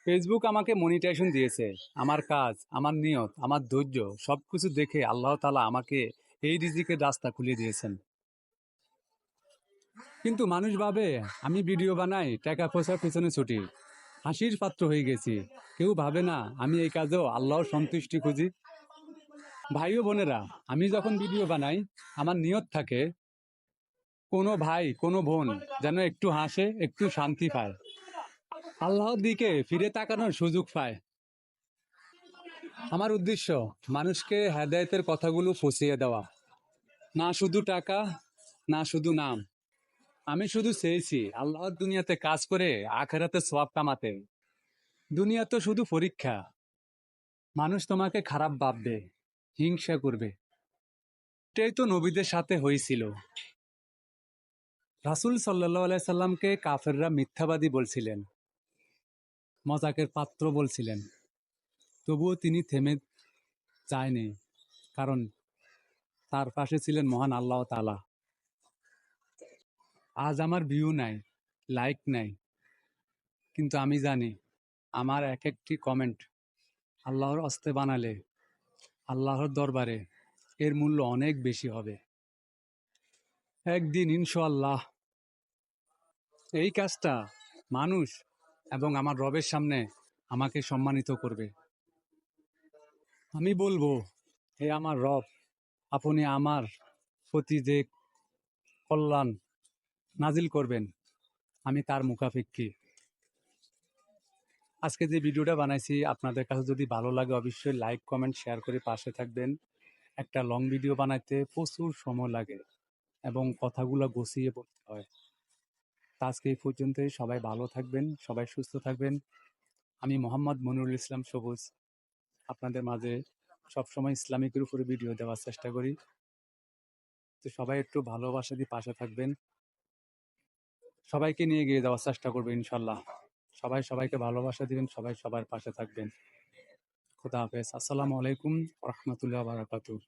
Facebook আমাকে monetization দিয়েছে। আমার কাজ, আমার নিয়ত, আমার ধৈর্য সবকিছু দেখে আল্লাহ তাআলা আমাকে এই রিজিকের রাস্তা খুলে দিয়েছেন। কিন্তু মানুষ ভাবে আমি ভিডিও বানাই, টাকা পয়সার পেছনে ছুটি, হাসির পাত্র হয়ে গেছি। কেউ ভাবে না আমি এই কাজেও আল্লাহর সন্তুষ্টি খুঁজি। ভাই ও বোনেরা, আমি যখন ভিডিও বানাই আমার নিয়ত থাকে কোনো ভাই কোনো বোন যেন একটু হাসে, একটু শান্তি পায়, আল্লাহর দিকে ফিরে তাকানোর সুযোগ পায়। আমার উদ্দেশ্য মানুষকে হেদায়েতের কথাগুলো পৌঁছিয়ে দেওয়া, না শুধু টাকা, না শুধু নাম। আমি শুধু চেয়েছি আল্লাহর দুনিয়াতে কাজ করে আখেরাতে সওয়াব কামাতে। দুনিয়া তো শুধু পরীক্ষা। মানুষ তোমাকে খারাপ ভাববে, হিংসা করবে। এটাই তো নবীদের সাথে হয়েছিল। রাসূল সাল্লাল্লাহু আলাইহি সাল্লামকে কাফেররা মিথ্যাবাদী বলছিলেন, মজাকের পাত্র বলছিলেন। তবুও তিনি থেমে যায়নি, কারণ তার পাশে ছিলেন মহান আল্লাহ তাআলা। আজ আমার ভিউ নাই, লাইক নাই, কিন্তু আমি জানি আমার এক একটি কমেন্ট আল্লাহর হস্তে বানালে আল্লাহর দরবারে এর মূল্য অনেক বেশি হবে। একদিন ইনশাআল্লাহ এই কাজটা মানুষ এবং আমার রবের সামনে আমাকে সম্মানিত করবে। আমি বলবো, হে আমার রব, আপনি আমার প্রতি যে কল্যাণ নাজিল করবেন আমি তার মুখাপেক্ষী। আজকে যে ভিডিওটা বানাইছি আপনাদের কাছে যদি ভালো লাগে অবশ্যই লাইক কমেন্ট শেয়ার করে পাশে থাকবেন। একটা লং ভিডিও বানাইতে প্রচুর সময় লাগে এবং কথাগুলো গুছিয়ে বলতে হয়। তা আজকে এই পর্যন্তই। সবাই ভালো থাকবেন, সবাই সুস্থ থাকবেন। আমি মোহাম্মদ মনিরুল ইসলাম সবুজ আপনাদের মাঝে সবসময় ইসলামিকের উপরে ভিডিও দেওয়ার চেষ্টা করি। তো সবাই একটু ভালোবাসা দিয়ে পাশে থাকবেন, সবাইকে নিয়ে এগিয়ে যাওয়ার চেষ্টা করবে ইনশাল্লাহ। সবাই সবাইকে ভালোবাসা দিবেন, সবাই সবার পাশে থাকবেন। খুদা হাফেজ। আসসালামু আলাইকুম ওয়া রাহমাতুল্লাহি ওয়া বারাকাতুহু।